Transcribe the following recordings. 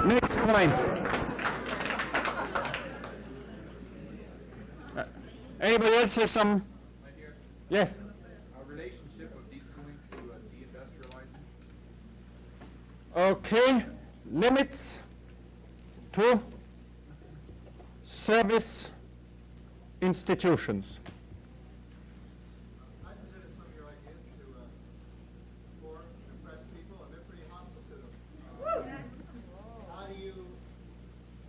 Next point. Anybody else has some? Yes. Relationship of deschooling to deindustrializing. Okay. Limits to service institutions. I presented some of your ideas to poor and oppressed people, and they're pretty hostile to them. How do you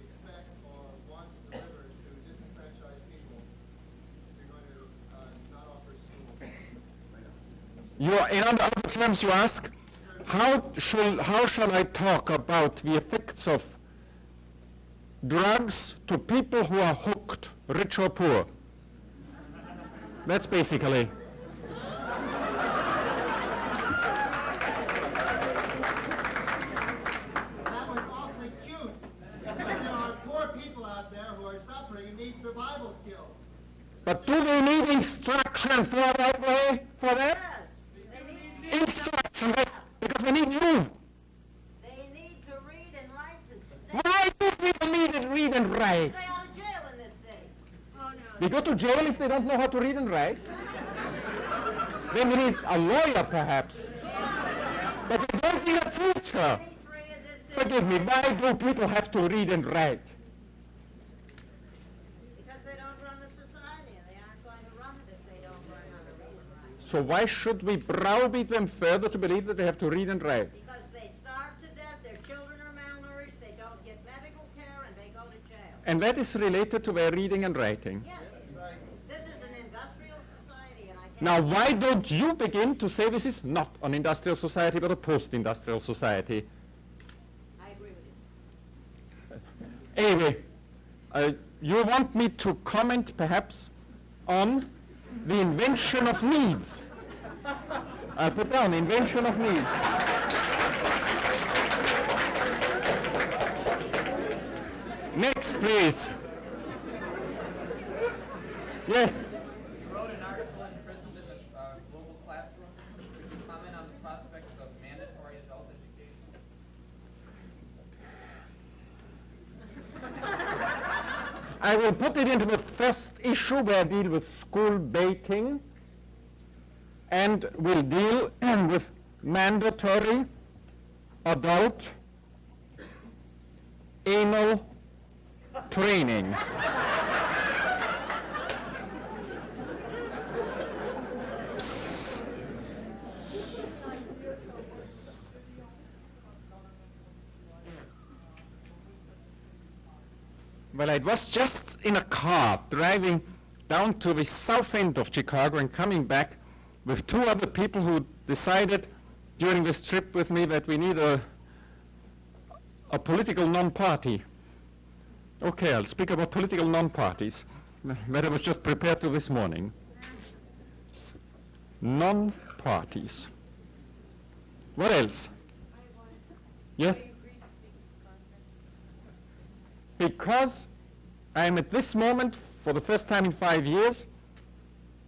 expect or want to deliver to disenfranchised people if you're going to not offer school? In other terms, you ask, how shall I talk about the effects of drugs to people who are hooked, rich or poor? That's basically. That was awfully cute. But there are poor people out there who are suffering and need survival skills. But do they need instruction for that way? For that? Yes. Instruction, because we need you. They need to read and write and stay. Why do people need to read and write? Stay out of jail in this city. Oh, no. They go to jail if they don't know how to read and write. Then we need a lawyer, perhaps. But they don't need a teacher. Forgive me, why do people have to read and write? Because they don't run the society, and they aren't going to run it if they don't learn how to read and write. So why should we browbeat them further to believe that they have to read and write? Because they starve to death, their children are malnourished, they don't get medical care, and they go to jail. And that is related to their reading and writing. Yes. This is an industrial society, and I can't... Now, why don't you begin to say this is not an industrial society, but a post-industrial society? I agree with you. Anyway, you want me to comment, perhaps, on the invention of needs. I'll put down invention of needs. Next, please. Yes. You wrote an article in Prison in the Global Classroom. Could you comment on the prospects of mandatory adult education? I will put it into the first issue where I deal with school baiting and will deal with mandatory adult anal training. Well, I was just in a car driving down to the south end of Chicago and coming back with two other people who decided during this trip with me that we need a political non-party. Okay, I'll speak about political non-parties that I was just prepared to this morning. Non-parties. What else? Yes? Because I am at this moment, for the first time in 5 years,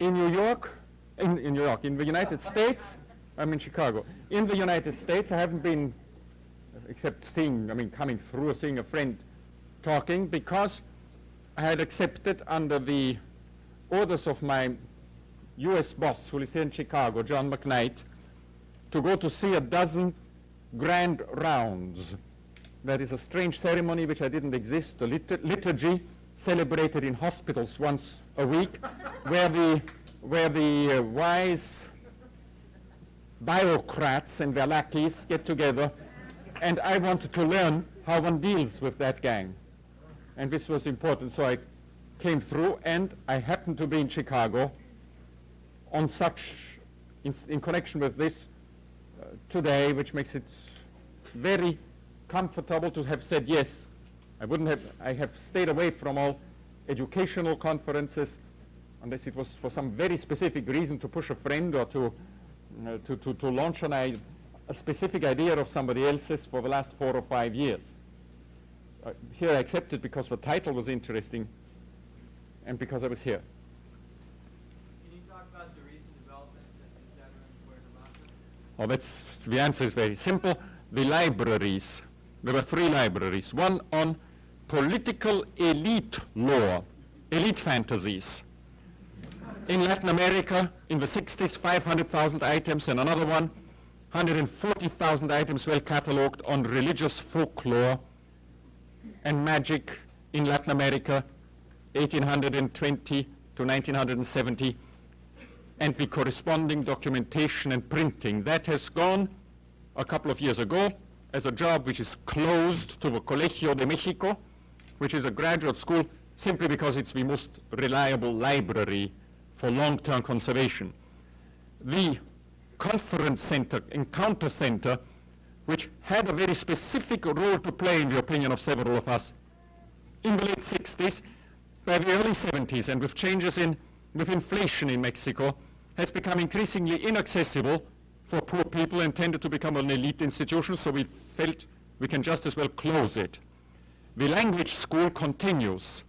in New York, in the United States. I'm in Chicago. In the United States, I haven't been, except coming through or seeing a friend talking, because I had accepted under the orders of my U.S. boss, who is here in Chicago, John McKnight, to go to see a dozen grand rounds. That is a strange ceremony which I didn't exist, a liturgy celebrated in hospitals once a week, where the wise bureaucrats and their lackeys get together, and I wanted to learn how one deals with that gang. And this was important, so I came through, and I happened to be in Chicago on in connection with this today, which makes it very comfortable to have said yes. I have stayed away from all educational conferences unless it was for some very specific reason, to push a friend or to launch a specific idea of somebody else's for the last 4 or 5 years. Here I accepted because the title was interesting and because I was here. Can you talk about the recent developments in Severance, where democracy? The answer is very simple. The libraries There were 3 libraries, one on political elite lore, elite fantasies. In Latin America, in the 60s, 500,000 items, and another one, 140,000 items well catalogued on religious folklore and magic in Latin America, 1820 to 1970, and the corresponding documentation and printing. That has gone a couple of years ago as a job which is closed to the Colegio de Mexico, which is a graduate school simply because it's the most reliable library for long-term conservation. The conference center, encounter center, which had a very specific role to play in the opinion of several of us in the late 60s, by the early 70s, and with changes with inflation in Mexico, has become increasingly inaccessible for poor people and tended to become an elite institution, so we felt we can just as well close it. The language school continues,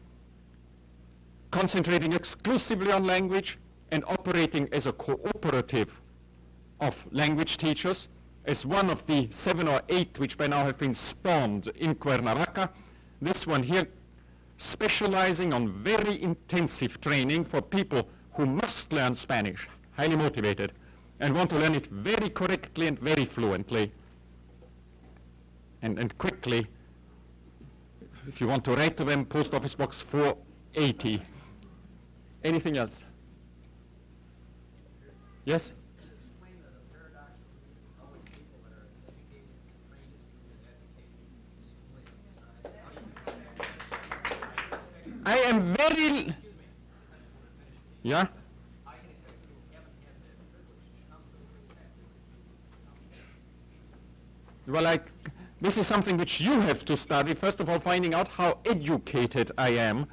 concentrating exclusively on language and operating as a cooperative of language teachers, as one of the 7 or 8 which by now have been spawned in Cuernavaca. This one here specializing on very intensive training for people who must learn Spanish, highly motivated, and want to learn it very correctly and very fluently and quickly. If you want to write to them, Post Office Box 480. Anything else? Yes? Explain the paradox of how many people that are educated, trained as students, educated, I am very... Yeah? Well, this is something which you have to study. First of all, finding out how educated I am.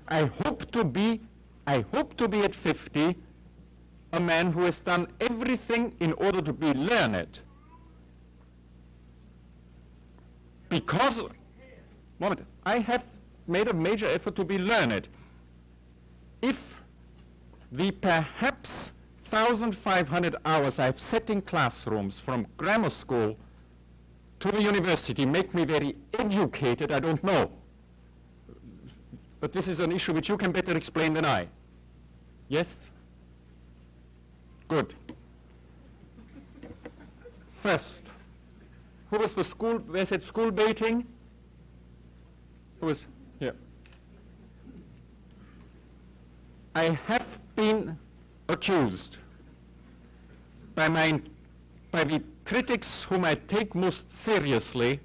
I hope to be at 50 a man who has done everything in order to be learned. Because, moment, I have made a major effort to be learned. If the perhaps 1,500 hours I've sat in classrooms from grammar school to the university make me very educated, I don't know. But this is an issue which you can better explain than I. Yes? Good. First, who was the school, where said school baiting? Who was here? I have been accused by the critics whom I take most seriously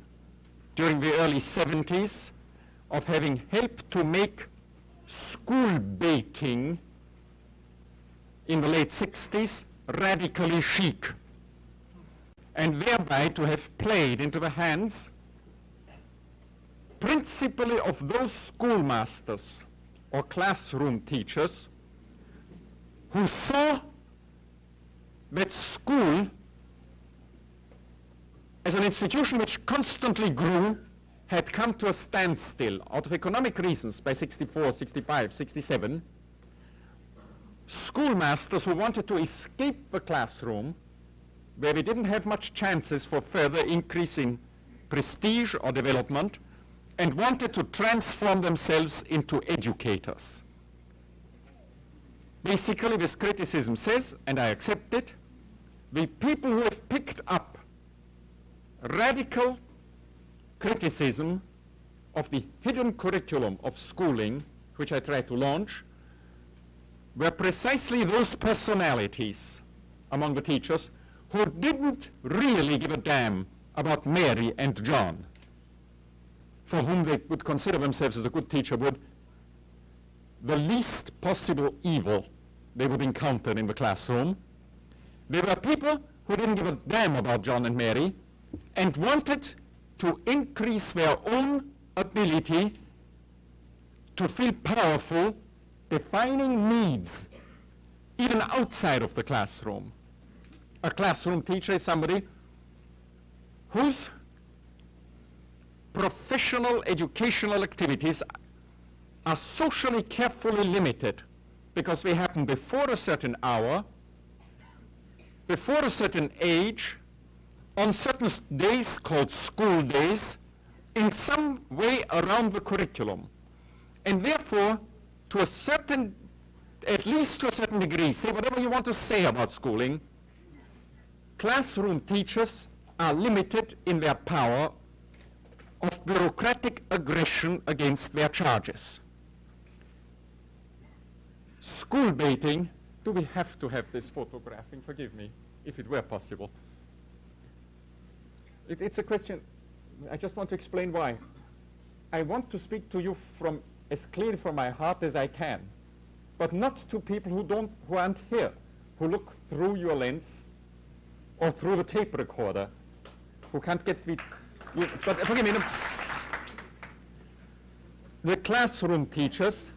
during the early 70s of having helped to make school baking in the late 60s radically chic, and thereby to have played into the hands principally of those schoolmasters or classroom teachers who saw that school as an institution which constantly grew had come to a standstill out of economic reasons by 64, 65, 67. Schoolmasters who wanted to escape the classroom, where we didn't have much chances for further increase in prestige or development, and wanted to transform themselves into educators. Basically, this criticism says, and I accept it, the people who have picked up radical criticism of the hidden curriculum of schooling, which I tried to launch, were precisely those personalities among the teachers who didn't really give a damn about Mary and John, for whom they would consider themselves, as a good teacher would, the least possible evil they would encounter in the classroom. They were people who didn't give a damn about John and Mary and wanted to increase their own ability to feel powerful, defining needs even outside of the classroom. A classroom teacher is somebody whose professional educational activities are socially carefully limited because they happen before a certain hour, before a certain age, on certain days called school days, in some way around the curriculum. And therefore, to a certain, at least to a certain degree, say whatever you want to say about schooling, classroom teachers are limited in their power of bureaucratic aggression against their charges. School baiting, do we have to have this photographing? Forgive me, if it were possible. It's a question, I just want to explain why. I want to speak to you from as clearly from my heart as I can, but not to people who aren't here, who look through your lens or through the tape recorder, who can't get the, but forgive me, the classroom teachers,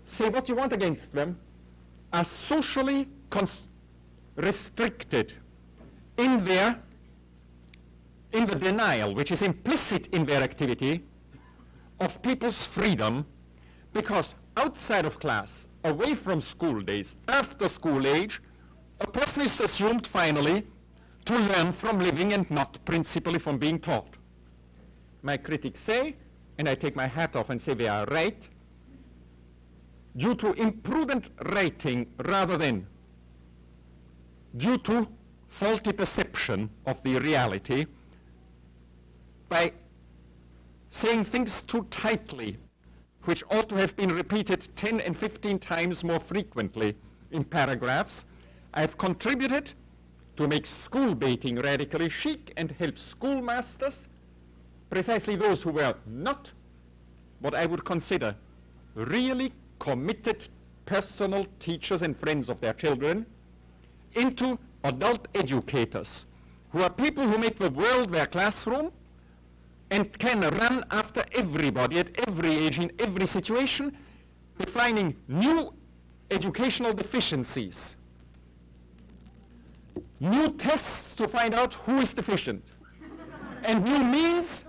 say what you want against them, are socially restricted in the denial, which is implicit in their activity, of people's freedom, because outside of class, away from school days, after school age, a person is assumed finally to learn from living and not principally from being taught. My critics say, and I take my hat off and say they are right, due to imprudent writing rather than due to faulty perception of the reality, by saying things too tightly, which ought to have been repeated 10 and 15 times more frequently in paragraphs, I've contributed to make school baiting radically chic and help schoolmasters, precisely those who were not what I would consider really committed personal teachers and friends of their children, into adult educators, who are people who make the world their classroom and can run after everybody at every age in every situation, defining new educational deficiencies, new tests to find out who is deficient, and new means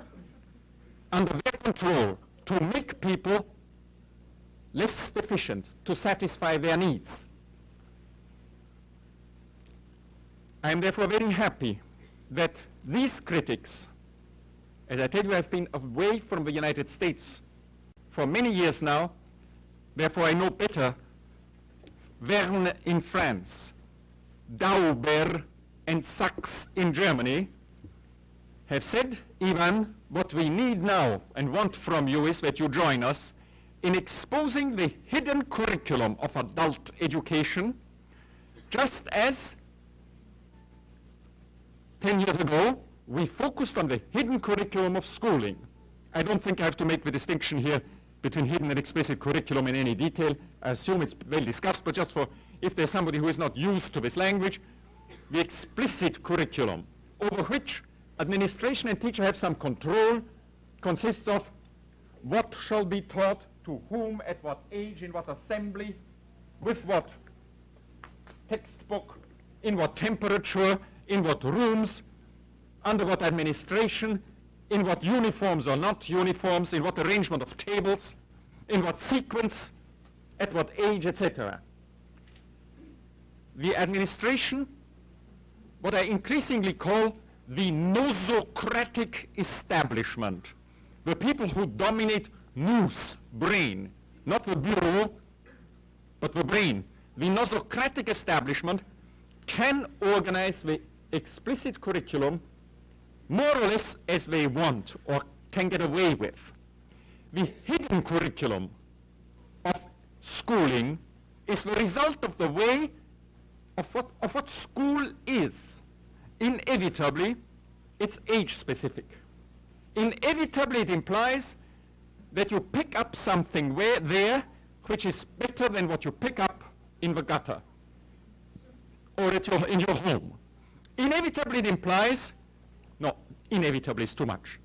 under their control to make people less deficient, to satisfy their needs. I am therefore very happy that these critics, as I tell you, I've been away from the United States for many years now, therefore I know better Verne in France, Dauber and Sachs in Germany, have said, Ivan, what we need now and want from you is that you join us in exposing the hidden curriculum of adult education, just as 10 years ago, we focused on the hidden curriculum of schooling. I don't think I have to make the distinction here between hidden and explicit curriculum in any detail. I assume it's well discussed, but just for if there's somebody who is not used to this language, the explicit curriculum, over which administration and teacher have some control, consists of what shall be taught, to whom, at what age, in what assembly, with what textbook, in what temperature, in what rooms, under what administration, in what uniforms or not uniforms, in what arrangement of tables, in what sequence, at what age, etc. The administration, what I increasingly call the nosocratic establishment, the people who dominate nous, brain, not the bureau, but the brain. The nosocratic establishment can organize the explicit curriculum more or less as they want or can get away with. The hidden curriculum of schooling is the result of the way of what school is. Inevitably, it's age-specific. Inevitably, it implies that you pick up something there which is better than what you pick up in the gutter or in your home. Inevitably, it implies, no, inevitably is too much.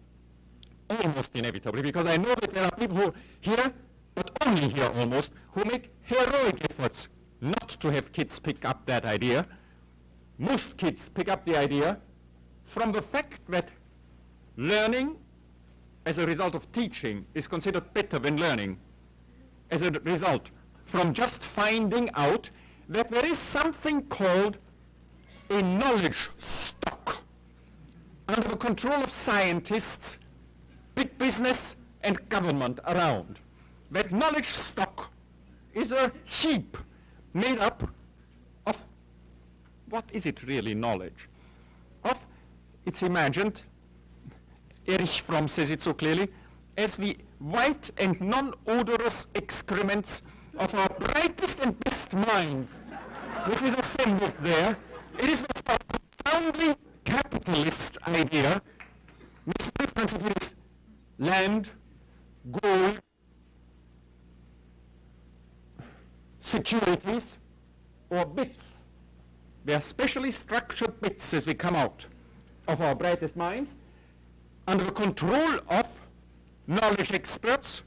Almost inevitably, because I know that there are people who here, but only here almost, who make heroic efforts not to have kids pick up that idea. Most kids pick up the idea from the fact that learning as a result of teaching is considered better than learning. As a result, from just finding out that there is something called a knowledge stock under the control of scientists, big business, and government around. That knowledge stock is a heap made up of, what is it really, knowledge? Of, it's imagined, Erich Fromm says it so clearly, as the white and non-odorous excrements of our brightest and best minds, which is assembled there. It is a profoundly capitalist idea, which preference of it is land, gold, securities, or bits. They are specially structured bits as they come out of our brightest minds, under the control of knowledge experts,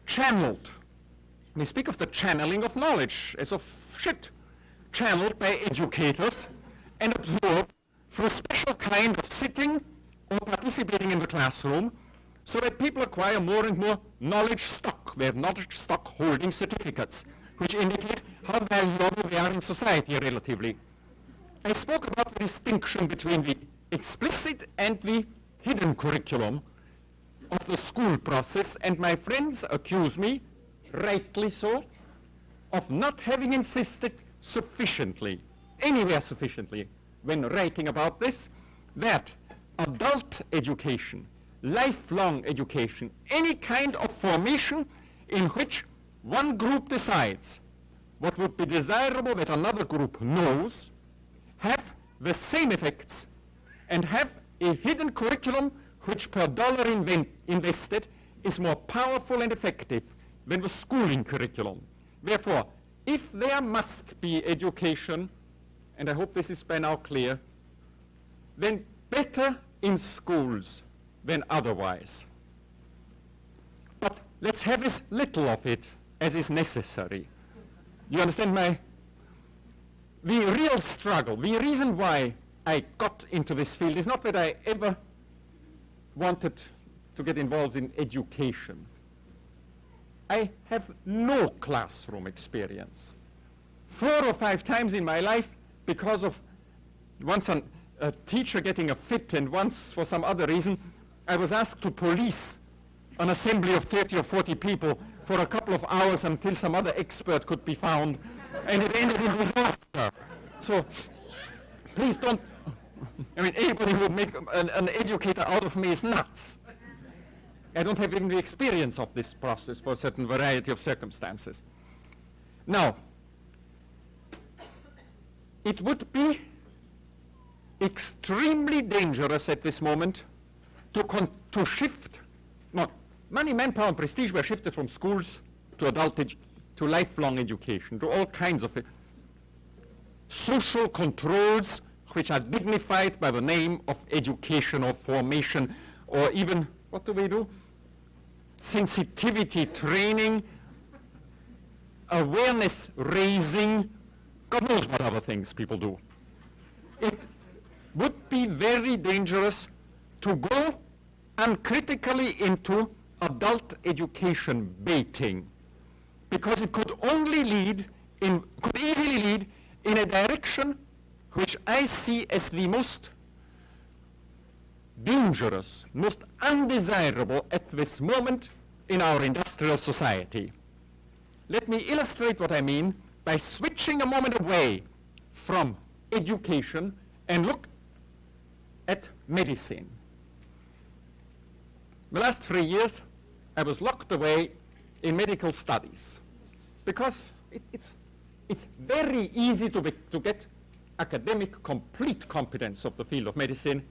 channeled. We speak of the channeling of knowledge as of shit, channeled by educators and absorbed through a special kind of sitting or participating in the classroom, so that people acquire more and more knowledge stock. They have knowledge stock holding certificates, which indicate how valuable they are in society relatively. I spoke about the distinction between the explicit and the hidden curriculum of the school process, and my friends accuse me, rightly so, of not having insisted sufficiently, anywhere sufficiently, when writing about this, that adult education, lifelong education, any kind of formation in which one group decides what would be desirable that another group knows, have the same effects, and have a hidden curriculum which per dollar invested is more powerful and effective than the schooling curriculum. Therefore, if there must be education, and I hope this is by now clear, then better in schools than otherwise. But let's have as little of it as is necessary. You understand the real struggle, the reason why I got into this field is not that I ever wanted to get involved in education. I have no classroom experience. 4 or 5 times in my life, because of once a teacher getting a fit and once for some other reason, I was asked to police an assembly of 30 or 40 people for a couple of hours until some other expert could be found, and it ended in disaster. So please don't, I mean, anybody who would make an educator out of me is nuts. I don't have even the experience of this process for a certain variety of circumstances. Now, it would be extremely dangerous at this moment to shift, money, manpower, and prestige were shifted from schools to to lifelong education, to all kinds of social controls which are dignified by the name of education or formation, or even, what do we do? Sensitivity training, awareness raising, God knows what other things people do. It would be very dangerous to go uncritically into adult education baiting, because it could easily lead in a direction which I see as the most dangerous, most undesirable at this moment in our industrial society. Let me illustrate what I mean by switching a moment away from education and look at medicine. The last 3 years, I was locked away in medical studies because it's very easy to get academic complete competence of the field of medicine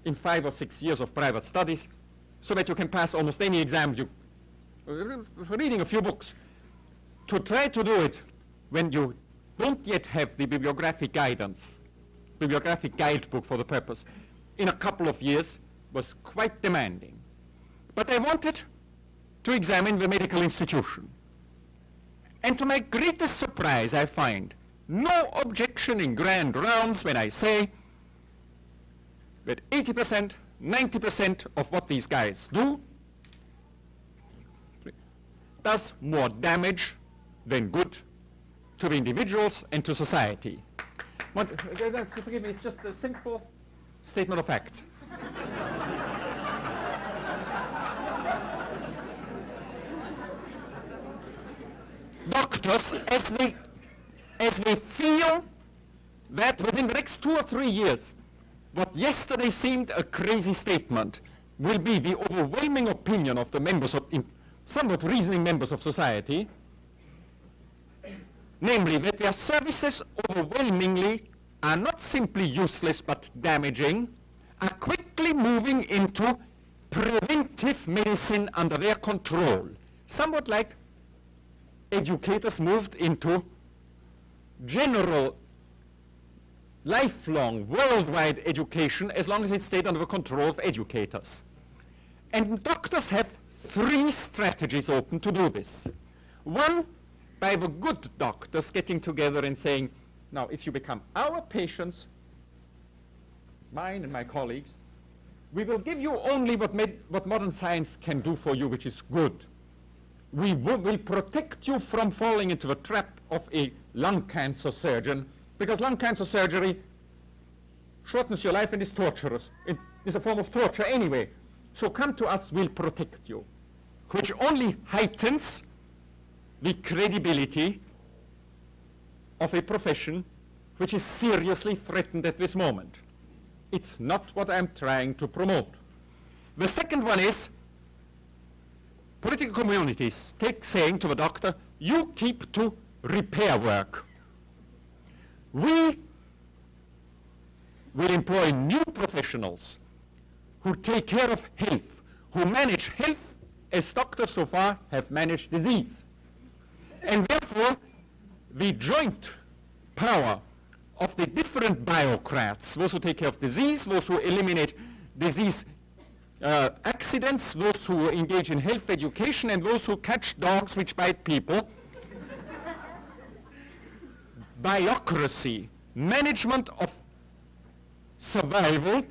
in 5 or 6 years of private studies, so that you can pass almost any exam reading a few books. To try to do it when you don't yet have the bibliographic guidebook for the purpose, in a couple of years was quite demanding. But I wanted to examine the medical institution. And to my greatest surprise, I find no objection in grand rounds when I say that 80%, 90% of what these guys do does more damage than good to the individuals and to society. Forgive me, it's just a simple statement of facts. Doctors, as we feel that within the next 2 or 3 years, what yesterday seemed a crazy statement will be the overwhelming opinion of the members of, somewhat reasoning members of society, namely that their services overwhelmingly are not simply useless but damaging, are quickly moving into preventive medicine under their control, somewhat like educators moved into general, lifelong, worldwide education as long as it stayed under the control of educators. And doctors have 3 strategies open to do this. One, by the good doctors getting together and saying, now if you become our patients, mine and my colleagues, we will give you only what modern science can do for you, which is good. We will protect you from falling into the trap of a lung cancer surgeon, because lung cancer surgery shortens your life and is torturous. It is a form of torture anyway. So come to us, we'll protect you, which only heightens the credibility of a profession which is seriously threatened at this moment. It's not what I'm trying to promote. The second one is political communities saying to the doctor, you keep to repair work. We will employ new professionals who take care of health, who manage health as doctors so far have managed disease. And therefore, the joint power of the different biocrats, those who take care of disease, those who eliminate disease accidents, those who engage in health education, and those who catch dogs which bite people, biocracy, management of survival,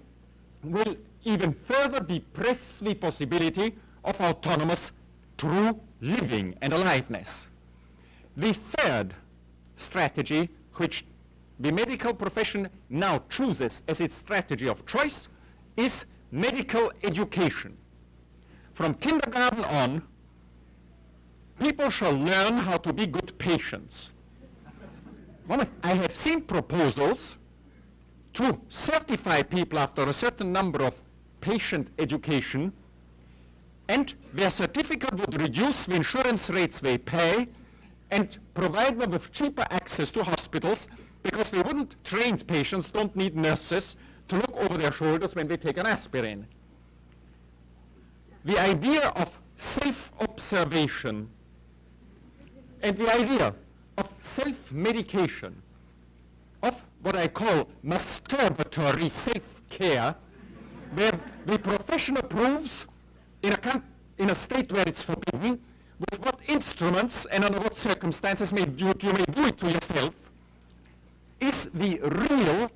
will even further depress the possibility of autonomous true living and aliveness. The third strategy, which the medical profession now chooses as its strategy of choice, is medical education. From kindergarten on, people shall learn how to be good patients. I have seen proposals to certify people after a certain number of patient education, and their certificate would reduce the insurance rates they pay and provide them with cheaper access to hospitals, because they wouldn't trained patients don't need nurses to look over their shoulders when they take an aspirin. The idea of self-observation and the idea of self-medication, of what I call masturbatory self-care, where the profession approves in a state where it's forbidden, with what instruments and under what circumstances you may do it to yourself, is the real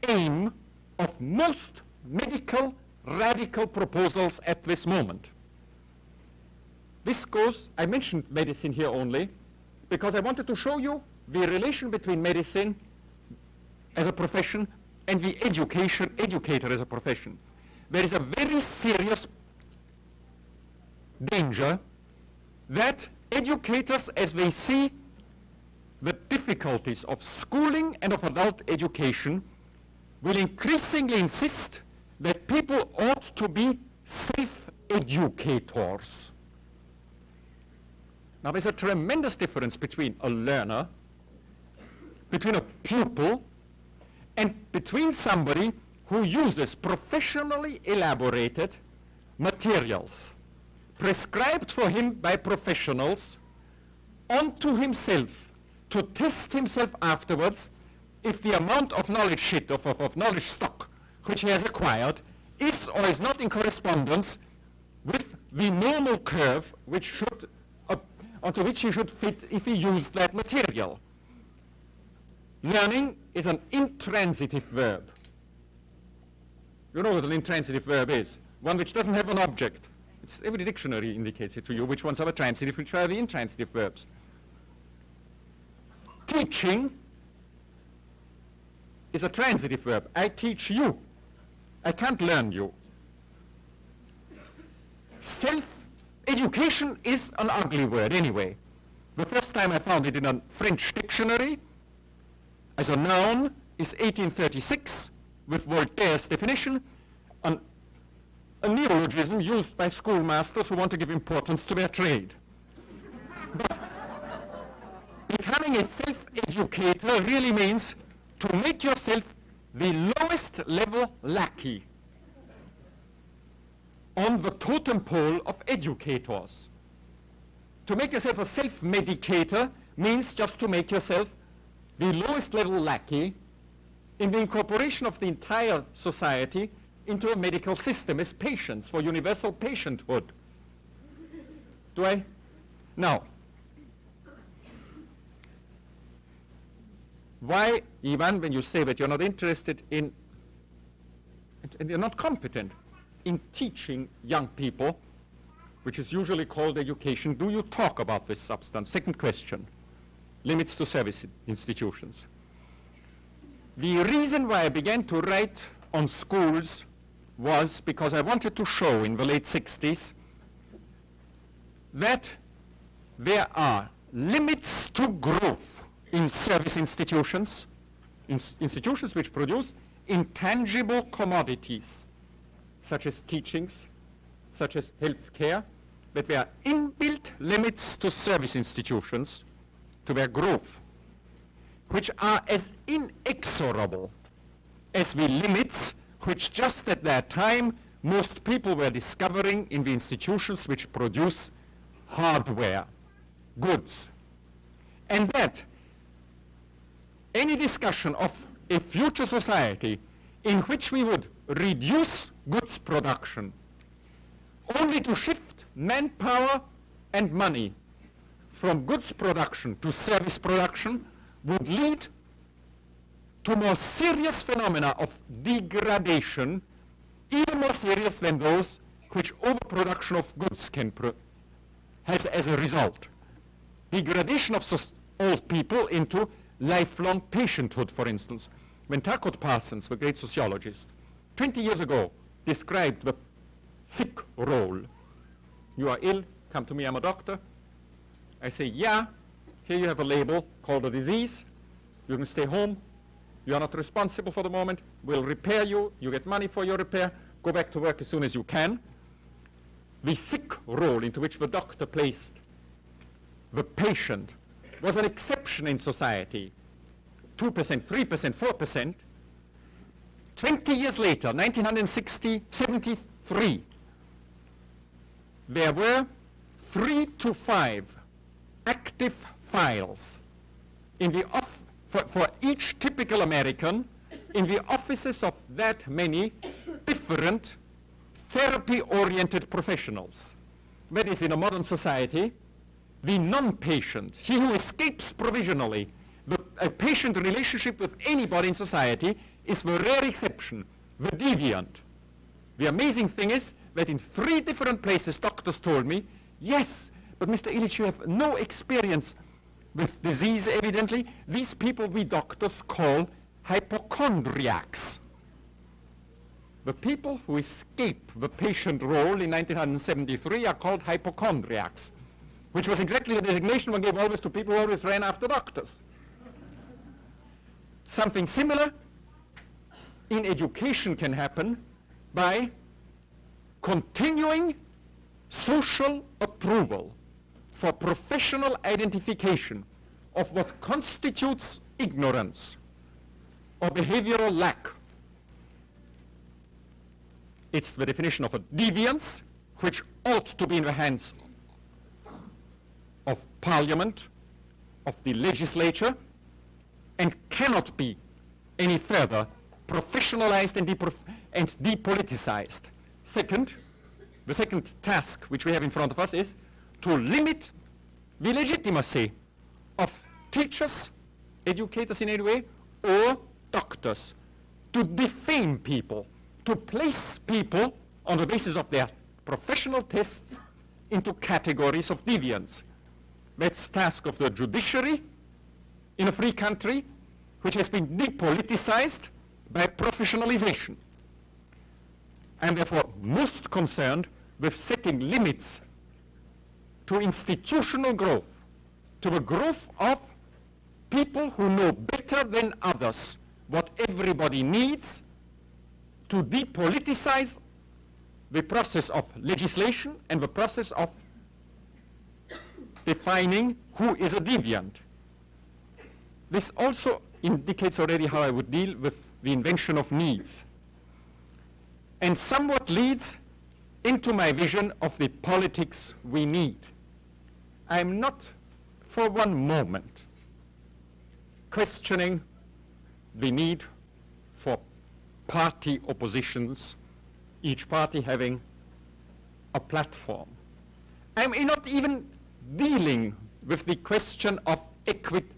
aim of most medical radical proposals at this moment. This goes, I mentioned medicine here only, because I wanted to show you the relation between medicine as a profession and the educator as a profession. There is a very serious danger that educators, as they see the difficulties of schooling and of adult education, will increasingly insist that people ought to be self-educators. Now, there's a tremendous difference between a learner, between a pupil, and between somebody who uses professionally elaborated materials prescribed for him by professionals onto himself to test himself afterwards if the amount of knowledge of knowledge stock which he has acquired is or is not in correspondence with the normal curve which should onto which he should fit if he used that material. Learning is an intransitive verb. You know what an intransitive verb is? One which doesn't have an object. Every dictionary indicates it to you, which ones are the transitive, which are the intransitive verbs. Teaching is a transitive verb. I teach you. I can't learn you. Self-education is an ugly word anyway. The first time I found it in a French dictionary as a noun is 1836 with Voltaire's definition, a neologism used by schoolmasters who want to give importance to their trade. But becoming a self-educator really means to make yourself the lowest level lackey on the totem pole of educators. To make yourself a self-medicator means just to make yourself the lowest level lackey in the incorporation of the entire society into a medical system as patients for universal patienthood. Do I? Now, why, Ivan, when you say that you're not interested in, and you're not competent in teaching young people, which is usually called education, do you talk about this substance? Second question, limits to service institutions. The reason why I began to write on schools was because I wanted to show in the late 60s that there are limits to growth in service institutions, institutions which produce intangible commodities, such as teachings, such as health care, that there are inbuilt limits to service institutions, to their growth, which are as inexorable as the limits which just at that time most people were discovering in the institutions which produce hardware, goods. And that any discussion of a future society in which we would reduce goods production only to shift manpower and money from goods production to service production would lead to more serious phenomena of degradation, even more serious than those which overproduction of goods has as a result. Degradation of old people into lifelong patienthood, for instance. When Takot Parsons, the great sociologist, 20 years ago described the sick role. You are ill, come to me, I'm a doctor. I say, yeah, here you have a label called a disease. You can stay home. You are not responsible for the moment. We'll repair you. You get money for your repair. Go back to work as soon as you can. The sick role into which the doctor placed the patient was an exception in society. 2%, 3%, 4%. 20 years later, 1973, there were 3 to 5 active files in the for each typical American in the offices of that many different therapy-oriented professionals. That is, in a modern society, the non-patient, he who escapes provisionally, a patient relationship with anybody in society is the rare exception, the deviant. The amazing thing is that in 3 different places doctors told me, yes, but Mr. Illich, you have no experience with disease, evidently. These people we doctors call hypochondriacs. The people who escape the patient role in 1973 are called hypochondriacs, which was exactly the designation one gave always to people who always ran after doctors. Something similar in education can happen by continuing social approval for professional identification of what constitutes ignorance or behavioral lack. It's the definition of a deviance which ought to be in the hands of Parliament, of the legislature, and cannot be any further professionalized and depoliticized. Second, the second task which we have in front of us is to limit the legitimacy of teachers, educators in any way, or doctors, to defame people, to place people on the basis of their professional tests into categories of deviance. That's the task of the judiciary in a free country, which has been depoliticized by professionalization. I am therefore most concerned with setting limits to institutional growth, to the growth of people who know better than others what everybody needs to depoliticize the process of legislation and the process of defining who is a deviant. This also indicates already how I would deal with the invention of needs, and somewhat leads into my vision of the politics we need. I'm not for one moment questioning the need for party oppositions, each party having a platform. I'm not even dealing with the question of equitable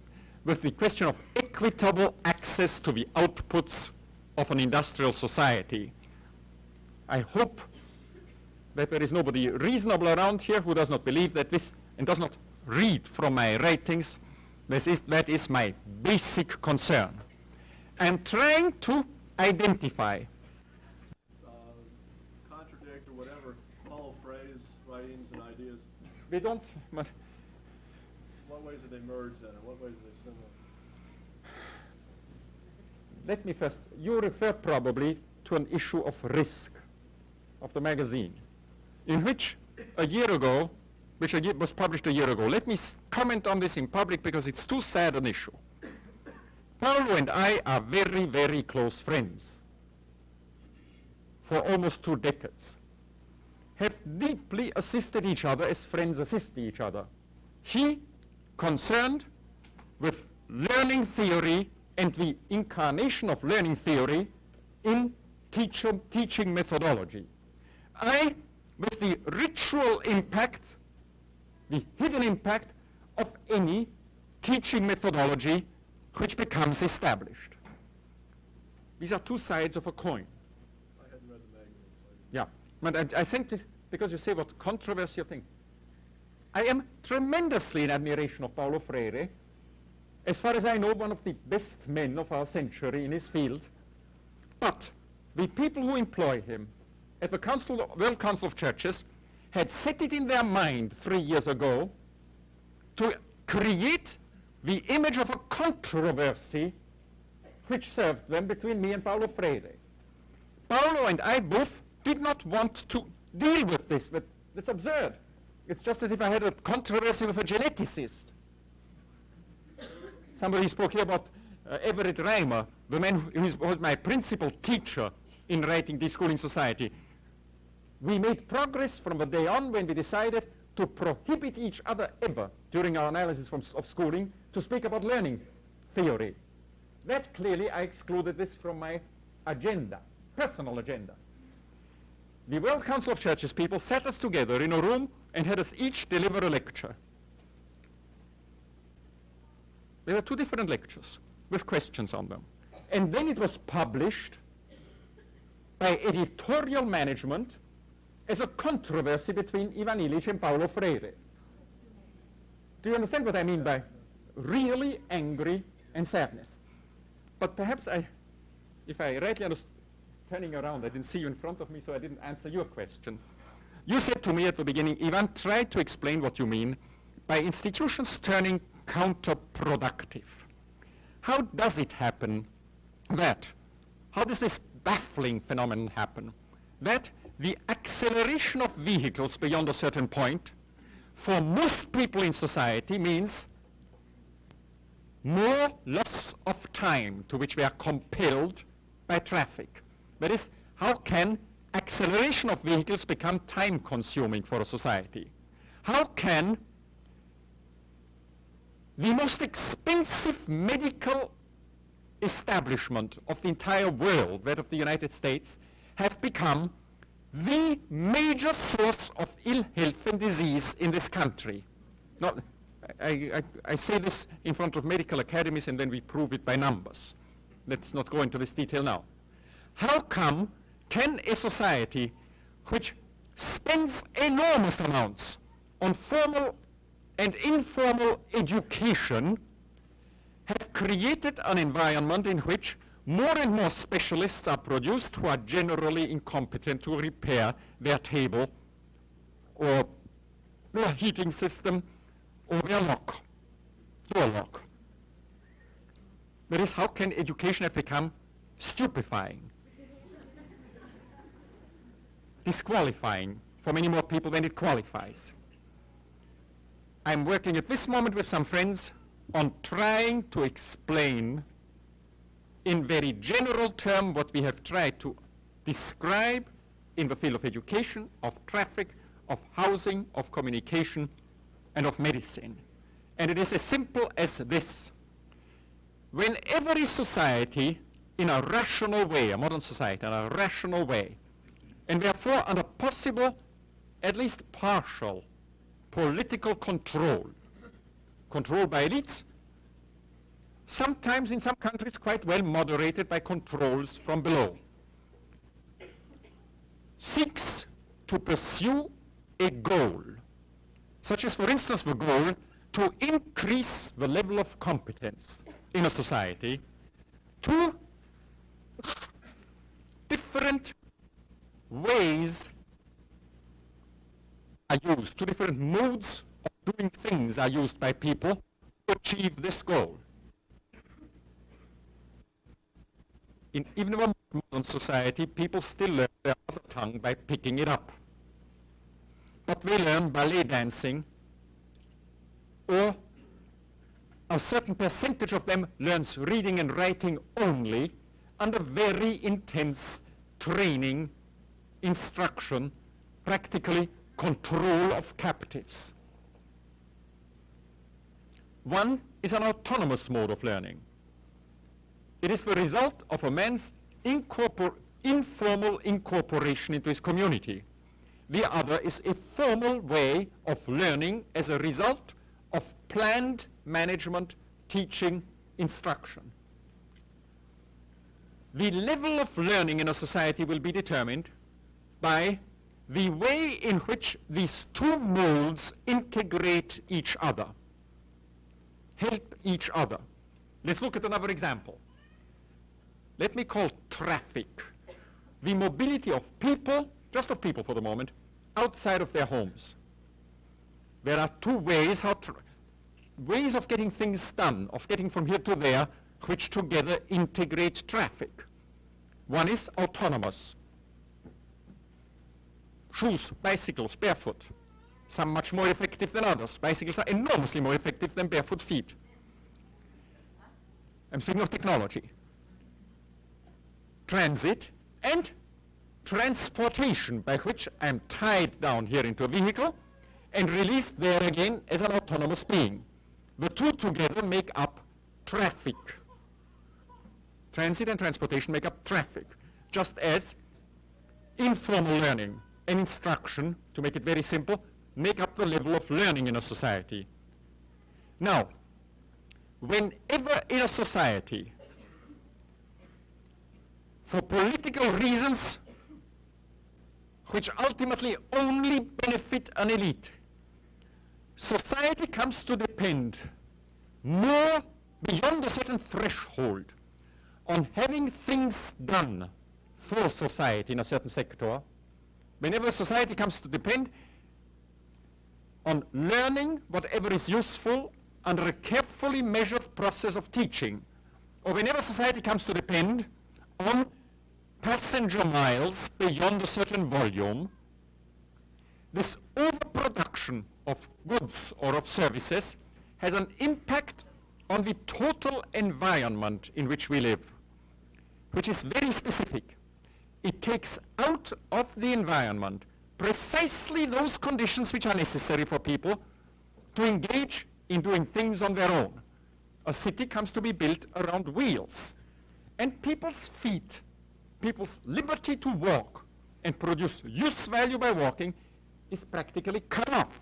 access to the outputs of an industrial society. I hope that there is nobody reasonable around here who does not believe that this and does not read from my writings. That is my basic concern. I'm trying to identify. Contradict or whatever, follow phrase, writings, and ideas. We don't. What ways do they merge then, and what ways are they similar? Let me first, you refer probably to an issue of Risk of the magazine, in which a year ago, was published a year ago. Let me comment on this in public because it's too sad an issue. Paulo and I are very, very close friends for almost 2 decades, have deeply assisted each other as friends assist each other. He concerned with learning theory and the incarnation of learning theory in teaching methodology. I, with the ritual impact, the hidden impact of any teaching methodology which becomes established. These are 2 sides of a coin. I hadn't read the magazine. So Yeah, but I think this, because you say what controversy of thing. I am tremendously in admiration of Paulo Freire. As far as I know, one of the best men of our century in his field. But the people who employ him at the World Council of Churches had set it in their mind 3 years ago to create the image of a controversy which served them between me and Paulo Freire. Paulo and I both did not want to deal with this, but it's absurd. It's just as if I had a controversy with a geneticist. Somebody spoke here about Everett Reimer, the man who was my principal teacher in writing Deschooling Society. We made progress from the day on when we decided to prohibit each other ever during our analysis of schooling to speak about learning theory. That clearly I excluded this from my agenda, personal agenda. The World Council of Churches people sat us together in a room and had us each deliver a lecture. There were 2 different lectures with questions on them. And then it was published by editorial management as a controversy between IvanIllich and Paulo Freire. Do you understand what I mean by really angry and sadness? But perhaps if I rightly understood, turning around, I didn't see you in front of me, so I didn't answer your question. You said to me at the beginning, Ivan, try to explain what you mean by institutions turning counterproductive. How does it happen that, how does this baffling phenomenon happen, that the acceleration of vehicles beyond a certain point for most people in society means more loss of time to which we are compelled by traffic? That is, how can acceleration of vehicles become time-consuming for a society? How can the most expensive medical establishment of the entire world, that of the United States, have become the major source of ill health and disease in this country? Not, I say this in front of medical academies and then we prove it by numbers. Let's not go into this detail now. How come can a society which spends enormous amounts on formal and informal education have created an environment in which more and more specialists are produced who are generally incompetent to repair their table or their heating system or their door lock. That is, how can education have become stupefying, disqualifying for many more people than it qualifies? I'm working at this moment with some friends on trying to explain in very general terms what we have tried to describe in the field of education, of traffic, of housing, of communication, and of medicine. And it is as simple as this. When every society in a rational way, a modern society in a rational way, and therefore under possible, at least partial, political control by elites, sometimes in some countries quite well moderated by controls from below, seeks to pursue a goal, such as, for instance, the goal to increase the level of competence in a society. Two different ways are used, two different modes of doing things are used by people to achieve this goal. In even a modern society, people still learn their mother tongue by picking it up. But they learn ballet dancing, or a certain percentage of them learns reading and writing only under very intense training, instruction, practically control of captives. One is an autonomous mode of learning. It is the result of a man's informal incorporation into his community. The other is a formal way of learning as a result of planned management, teaching, instruction. The level of learning in a society will be determined by the way in which these two modes integrate each other, help each other. Let's look at another example. Let me call traffic the mobility of people, just of people for the moment, outside of their homes. There are two ways, ways of getting things done, of getting from here to there, which together integrate traffic. One is autonomous. Shoes, bicycles, barefoot. Some much more effective than others. Bicycles are enormously more effective than barefoot feet. I'm speaking of technology. Transit and transportation, by which I'm tied down here into a vehicle and released there again as an autonomous being. The two together make up traffic. Transit and transportation make up traffic, just as informal learning and instruction, to make it very simple, make up the level of learning in a society. Now, whenever in a society, for political reasons which ultimately only benefit an elite, society comes to depend more beyond a certain threshold on having things done for society in a certain sector. Whenever society comes to depend on learning whatever is useful under a carefully measured process of teaching, or whenever society comes to depend on passenger miles beyond a certain volume, this overproduction of goods or of services has an impact on the total environment in which we live, which is very specific. It takes out of the environment precisely those conditions which are necessary for people to engage in doing things on their own. A city comes to be built around wheels, and people's feet, people's liberty to walk and produce use value by walking is practically cut off.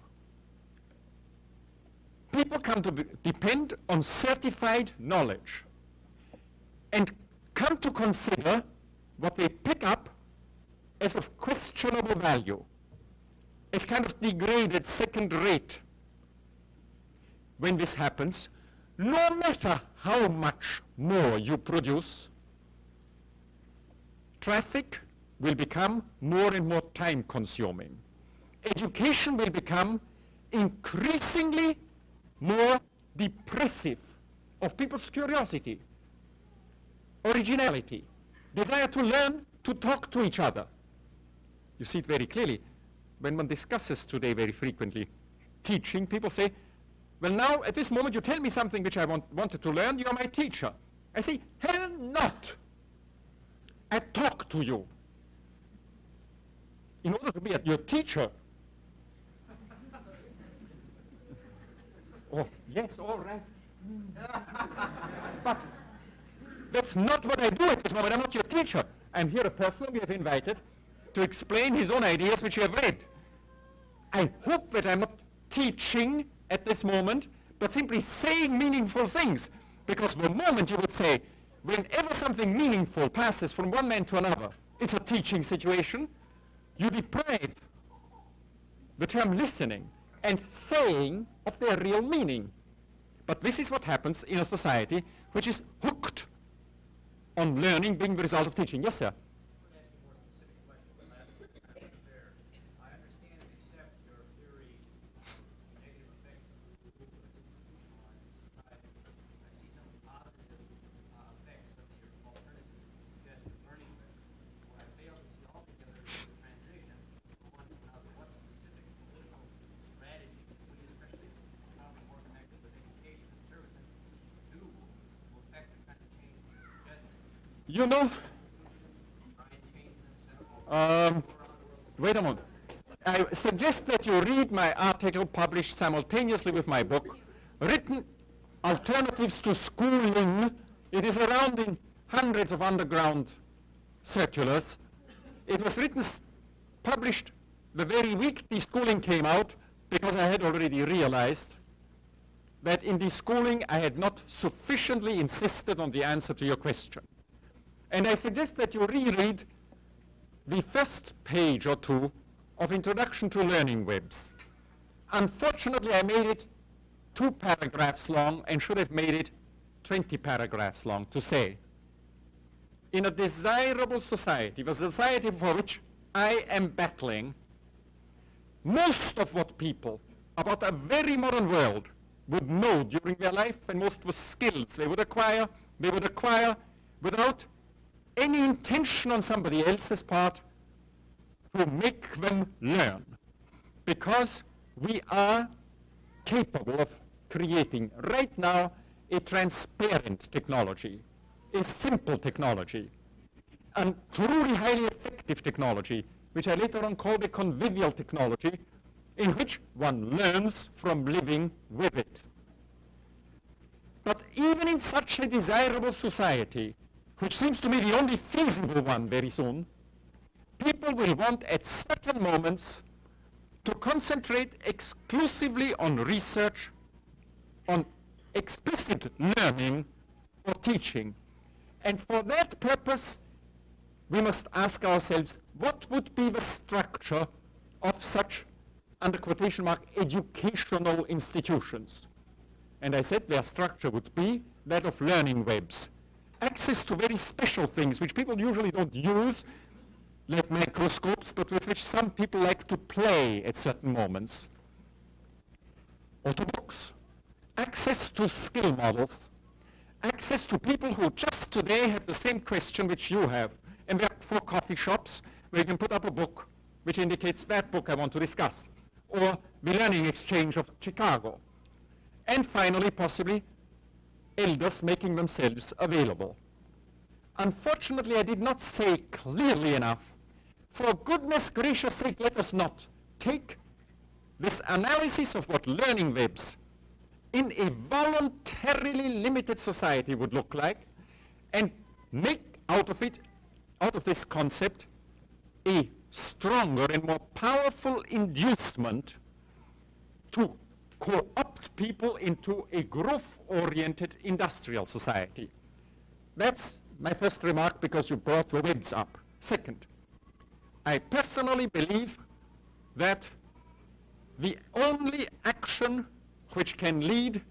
People come to depend on certified knowledge and come to consider what they pick up as of questionable value, as kind of degraded second rate. When this happens, no matter how much more you produce, traffic will become more and more time consuming. Education will become increasingly more depressive of people's curiosity, originality, desire to learn, to talk to each other. You see it very clearly. When one discusses today very frequently teaching, people say, well, now at this moment you tell me something which I wanted to learn, you're my teacher. I say, hell not. I talk to you. In order to be your teacher. Oh, yes, all right. But that's not what I do at this moment. I'm not your teacher. I'm here a person we have invited to explain his own ideas which you have read. I hope that I'm not teaching at this moment, but simply saying meaningful things. Because the moment you would say, whenever something meaningful passes from one man to another, it's a teaching situation, you deprive the term listening and saying of their real meaning. But this is what happens in a society which is hooked on learning being the result of teaching. Yes, sir? You know, wait a moment. I suggest that you read my article published simultaneously with my book, written Alternatives to Schooling. It is around in hundreds of underground circulars. It was written, published the very week deschooling came out, because I had already realized that in deschooling I had not sufficiently insisted on the answer to your question. And I suggest that you reread the first page or two of Introduction to Learning Webs. Unfortunately, I made it 2 paragraphs long and should have made it 20 paragraphs long to say, in a desirable society, the society for which I am battling, most of what people about a very modern world would know during their life, and most of the skills they would acquire without any intention on somebody else's part to make them learn, because we are capable of creating right now a transparent technology, a simple technology, and truly highly effective technology, which I later on called a convivial technology, in which one learns from living with it. But even in such a desirable society, which seems to me the only feasible one very soon, people will want at certain moments to concentrate exclusively on research, on explicit learning or teaching. And for that purpose, we must ask ourselves, what would be the structure of such, under quotation mark, educational institutions? And I said their structure would be that of learning webs. Access to very special things which people usually don't use, like microscopes, but with which some people like to play at certain moments. Or to books. Access to skill models. Access to people who just today have the same question which you have. And there are 4 coffee shops where you can put up a book which indicates that book I want to discuss. Or the learning exchange of Chicago. And finally, possibly, elders making themselves available. Unfortunately, I did not say clearly enough, for goodness gracious sake, let us not take this analysis of what learning webs in a voluntarily limited society would look like and make out of this concept, a stronger and more powerful inducement to co-opt people into a growth-oriented industrial society. That's my first remark, because you brought the webs up. Second, I personally believe that the only action which can lead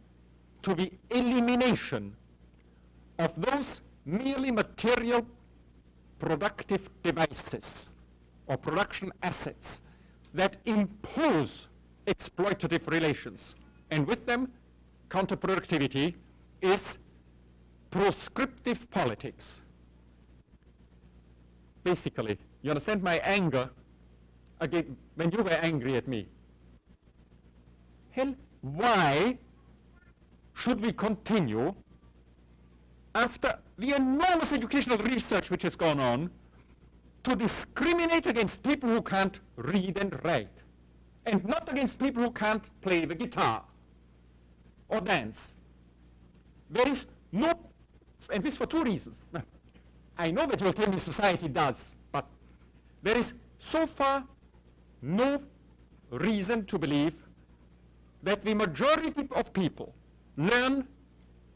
to the elimination of those merely material productive devices or production assets that impose exploitative relations, and with them counterproductivity is proscriptive politics. Basically, you understand my anger again when you were angry at me. Hell, why should we continue after the enormous educational research which has gone on to discriminate against people who can't read and write, and not against people who can't play the guitar or dance? There is no, and this for two reasons. I know that you'll tell me society does, but there is so far no reason to believe that the majority of people learn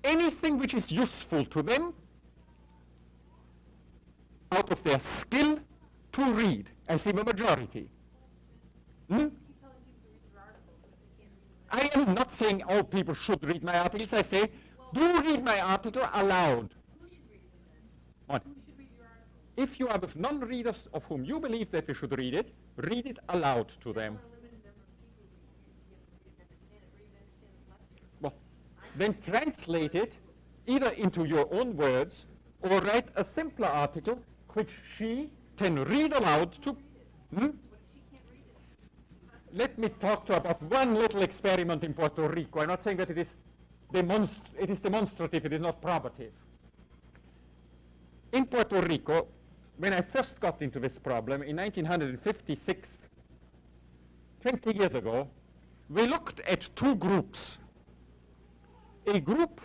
anything which is useful to them out of their skill to read. I say the majority. I am not saying all people should read my articles. I say, do read my article aloud. Who should read them then? What? Who should read your article? If you are with non-readers of whom you believe that they should read it aloud to them. A limited number of people you have to read and understand it, or even understand this lecture. Well, then translate it either into your own words or write a simpler article which she can read aloud to. What if she can't read it? Let me talk to you about one little experiment in Puerto Rico. I'm not saying that it is demonstrative, it is not probative. In Puerto Rico, when I first got into this problem in 1956, 20 years ago, we looked at two groups. A group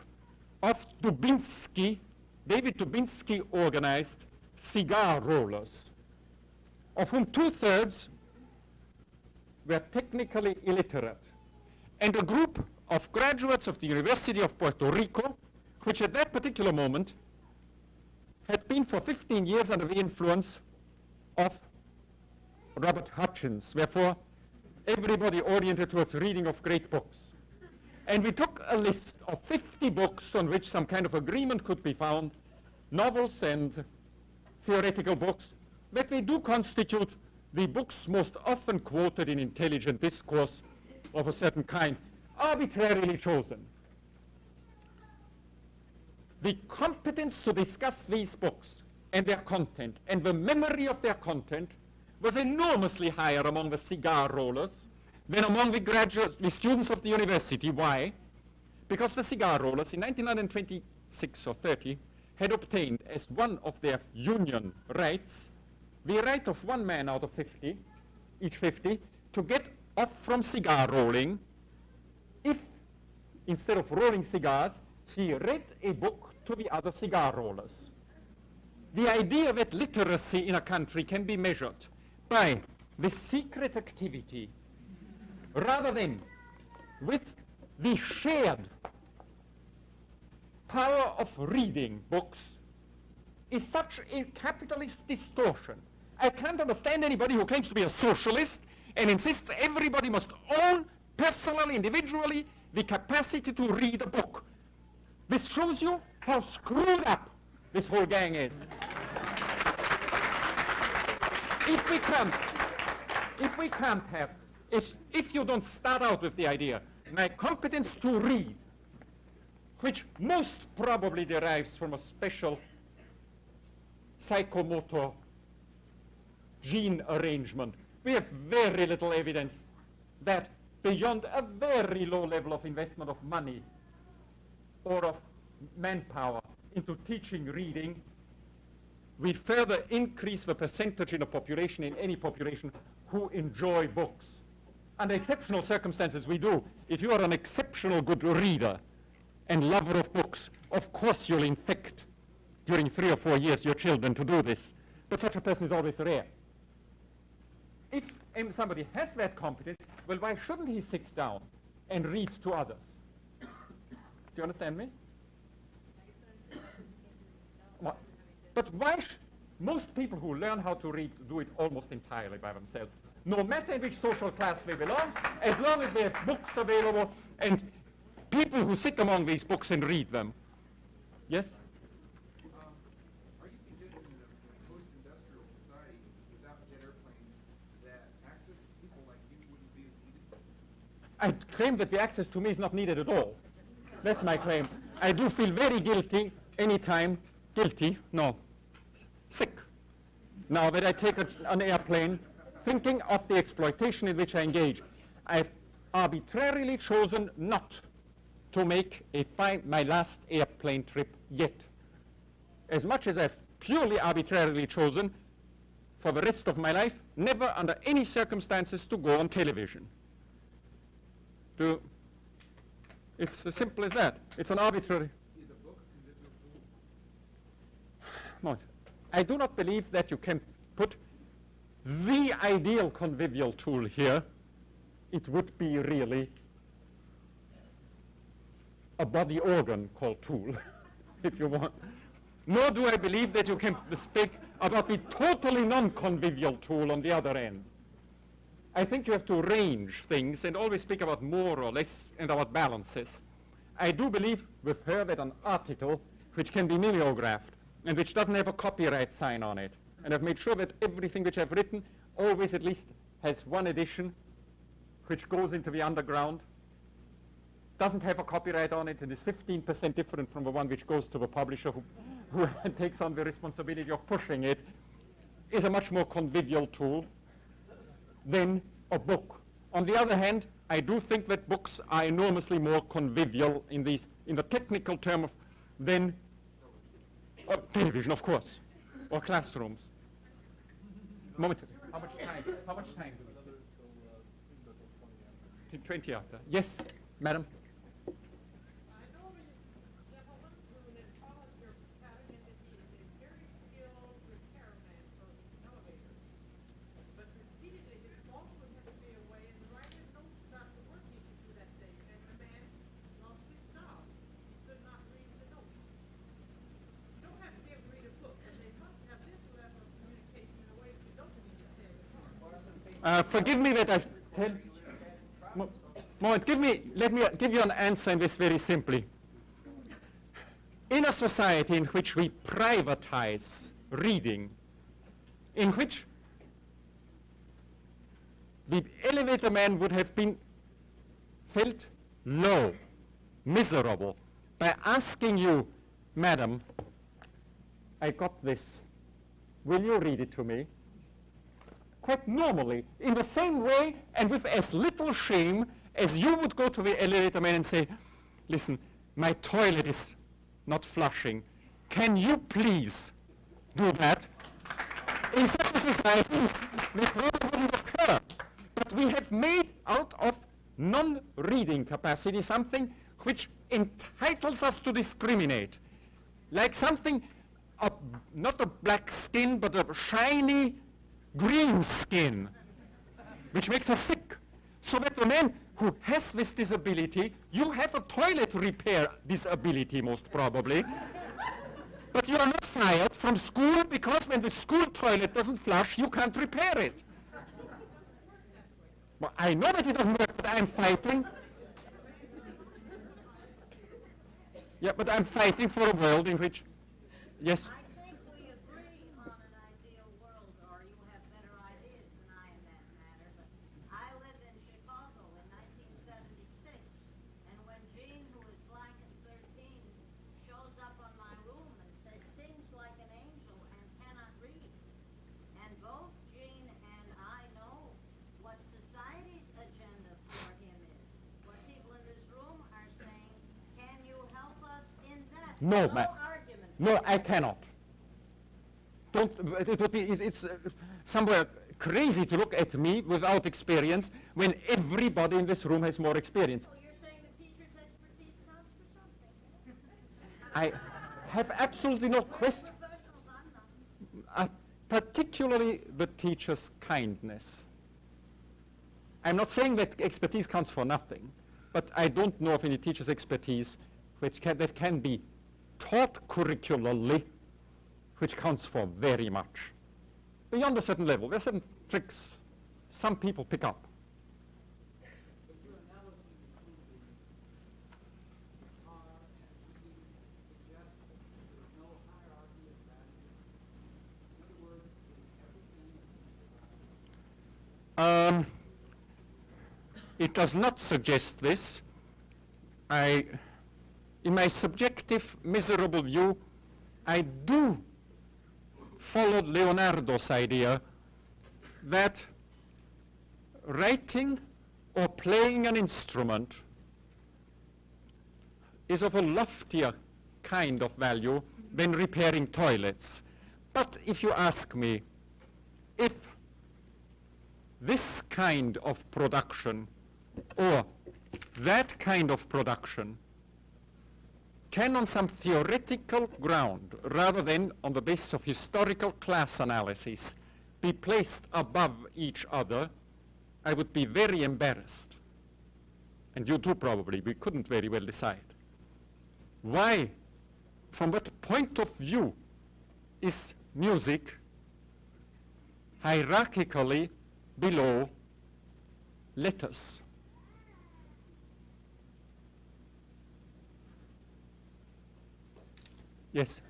of David Dubinsky organized cigar rollers, of whom 2/3 were technically illiterate, and a group of graduates of the University of Puerto Rico, which at that particular moment had been for 15 years under the influence of Robert Hutchins, therefore everybody oriented towards reading of great books. And we took a list of 50 books on which some kind of agreement could be found, novels and theoretical books, that they do constitute the books most often quoted in intelligent discourse of a certain kind, arbitrarily chosen. The competence to discuss these books and their content and the memory of their content was enormously higher among the cigar rollers than among the students of the university. Why? Because the cigar rollers in 1926 or 30 had obtained as one of their union rights the right of one man out of 50, each 50, to get off from cigar rolling if, instead of rolling cigars, he read a book to the other cigar rollers. The idea that literacy in a country can be measured by the secret activity rather than with the shared power of reading books is such a capitalist distortion. I can't understand anybody who claims to be a socialist and insists everybody must own personally, individually, the capacity to read a book. This shows you how screwed up this whole gang is. If you don't start out with the idea, my competence to read, which most probably derives from a special psychomotor gene arrangement, we have very little evidence that beyond a very low level of investment of money or of manpower into teaching reading, we further increase the percentage in a population, in any population, who enjoy books. Under exceptional circumstances, we do. If you are an exceptional good reader and lover of books, of course you'll infect during 3 or 4 years your children to do this. But such a person is always rare. If somebody has that competence, well, why shouldn't he sit down and read to others? Do you understand me? Well, but why most people who learn how to read do it almost entirely by themselves, no matter in which social class they belong, as long as they have books available. And people who sit among these books and read them. Yes? Are you suggesting that in a post-industrial society without jet airplanes, that access to people like you wouldn't be as needed? I claim that the access to me is not needed at all. That's my claim. I do feel very guilty anytime, sick. Now that I take an airplane, thinking of the exploitation in which I engage. I've arbitrarily chosen not to make my last airplane trip yet. As much as I've purely arbitrarily chosen for the rest of my life, never under any circumstances to go on television. It's as simple as that. It's an arbitrary. Is a book a convivial tool? No, I do not believe that you can put the ideal convivial tool here. It would be really a body organ called tool, if you want. Nor do I believe that you can speak about the totally non-convivial tool on the other end. I think you have to arrange things and always speak about more or less and about balances. I do believe with her that an article which can be mimeographed and which doesn't have a copyright sign on it, and I've made sure that everything which I've written always at least has one edition which goes into the underground, doesn't have a copyright on it, and is 15% different from the one which goes to the publisher who takes on the responsibility of pushing it, is a much more convivial tool than a book. On the other hand, I do think that books are enormously more convivial in the technical term than television, of course, or classrooms. Moment. How much time do we still? 20 after. Yes, madam. I know the gentleman who in college you're having him that he is a very skilled repairman for elevators. But repeatedly his boss would have to be away and write his notes about the work he should do that day. And the man lost his job. He could not read the notes. You don't have to be able to read a book, but they must have this level of communication in a way that you don't understand it. Forgive me that I tell. Moment, let me give you an answer in this very simply. In a society in which we privatize reading, in which the elevator man would have been felt low, miserable, by asking you, madam, I got this. Will you read it to me? Quite normally, in the same way and with as little shame as you would go to the elevator man and say, listen, my toilet is not flushing. Can you please do that? In such a society, the problem wouldn't occur. But we have made out of non-reading capacity something which entitles us to discriminate. Like something, not a black skin, but a shiny green skin, which makes us sick. So that the man who has this disability, you have a toilet repair disability most probably, but you are not fired from school because when the school toilet doesn't flush, you can't repair it. Well, I know that it doesn't work, but I'm fighting. Yeah, but I'm fighting for a world in which, yes? I think we agree on an ideal world, or you have better ideas than I in that matter. But I lived in Chicago in 1976, and when Jean, who is black and 13, shows up on my room and says, sings like an angel and cannot read, and both Jean and I know what society's agenda for him is. What people in this room are saying, can you help us in that? No, No ma'am. argument. No, I cannot. It's somewhere crazy to look at me without experience when everybody in this room has more experience. So you're saying the teacher's expertise counts for something? I have absolutely no question, Professionals, I'm not. particularly the teacher's kindness. I'm not saying that expertise counts for nothing, but I don't know of any teacher's expertise that can be taught curricularly, which counts for very much. Beyond a certain level, there are certain tricks some people pick up. But your analogy between It does not suggest this. In my subjective, miserable view, I do follow Leonardo's idea that writing or playing an instrument is of a loftier kind of value than repairing toilets. But if you ask me, if this kind of production or that kind of production can on some theoretical ground, rather than on the basis of historical class analysis, be placed above each other, I would be very embarrassed. And you too probably, we couldn't very well decide. Why, from what point of view is music hierarchically below letters? Yes.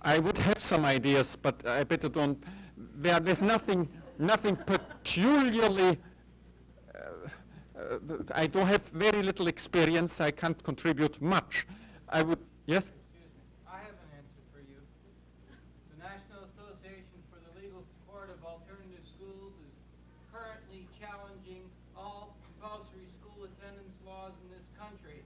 I would have some ideas, but I better don't. There's nothing peculiarly. I don't have very little experience. I can't contribute much. I would, yes? Excuse me. I have an answer for you. The National Association for the Legal Support of Alternative Schools is currently challenging all compulsory school attendance laws in this country,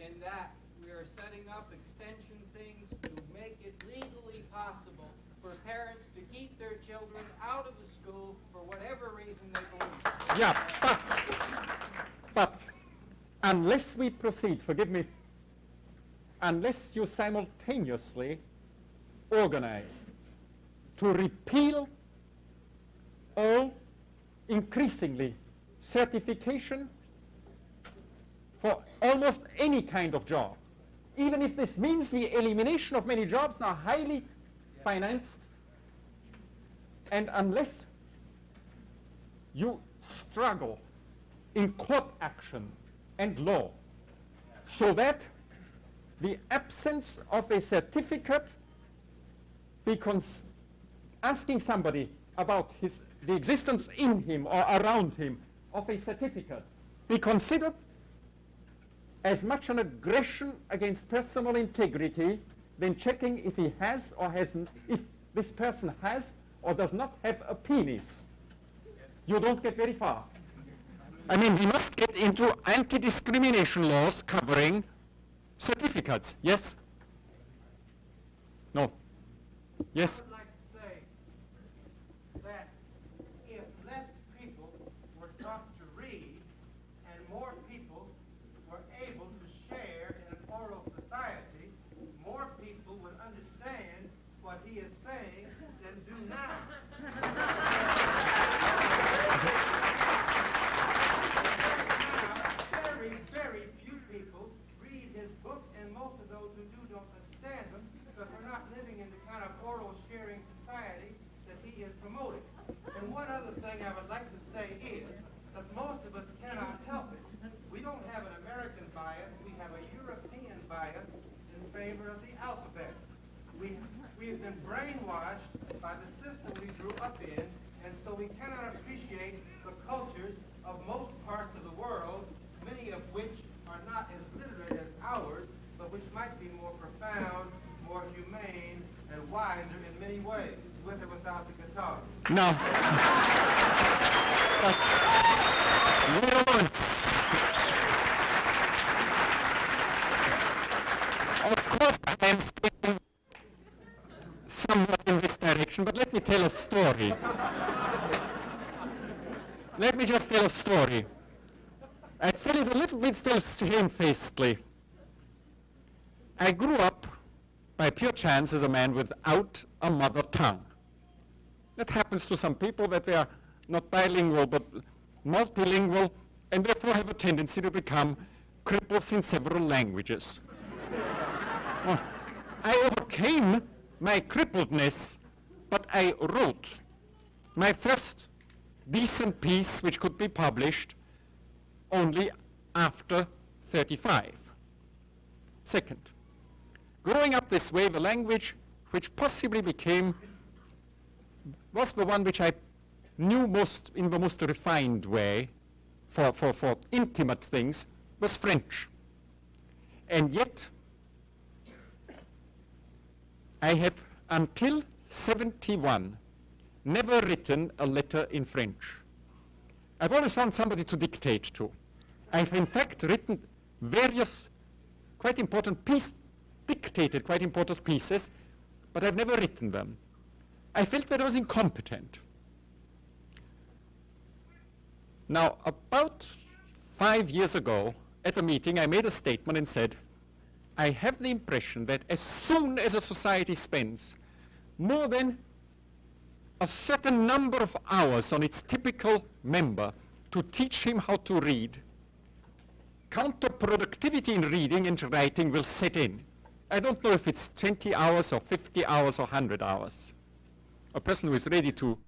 in that we are setting up extension things to make it legally possible for parents to keep their children out of the school for whatever reason they believe. Yeah, but unless we proceed, forgive me, unless you simultaneously organize to repeal all increasingly certification for almost any kind of job, even if this means the elimination of many jobs now highly financed, and unless you struggle in court action and law so that the absence of a certificate becomes asking somebody about the existence in him or around him of a certificate be considered as much an aggression against personal integrity than checking if he has or hasn't, if this person has or does not have a penis. You don't get very far. I mean, we must get into anti-discrimination laws covering certificates. Yes? No? Yes? I would like to say that if less people were taught to read and more people were able to share in an oral society, more people would understand what he is saying than do now. Very, very few people read his books, and most of those who do don't understand them because we're not living in the kind of oral sharing society that he is promoting. And one other thing I would like to say is that most of us cannot help it. We don't have an American bias, we have a European bias in favor of the alphabet. We have been brainwashed by the system we grew up in, and so we cannot appreciate the cultures of most parts of the world, many of which are not as literate as ours, but which might be more profound, more humane, and wiser in many ways, with or without the guitar. No. Of course, I am speaking somewhat in this direction, but let me tell a story. Let me just tell a story. I tell it a little bit still shamefacedly. I grew up by pure chance as a man without a mother tongue. That happens to some people that they are not bilingual but multilingual and therefore have a tendency to become cripples in several languages. Well, I overcame my crippledness But I wrote my first decent piece, which could be published only after 35. Second, growing up this way, the language which possibly was the one which I knew most in the most refined way for intimate things, was French. And yet, I have, until 71, never written a letter in French. I've always found somebody to dictate to. I've in fact written various quite important pieces, dictated quite important pieces, but I've never written them. I felt that I was incompetent. Now, about 5 years ago, at a meeting, I made a statement and said, I have the impression that as soon as a society spends more than a certain number of hours on its typical member to teach him how to read, counterproductivity in reading and writing will set in. I don't know if it's 20 hours or 50 hours or 100 hours. A person who is ready to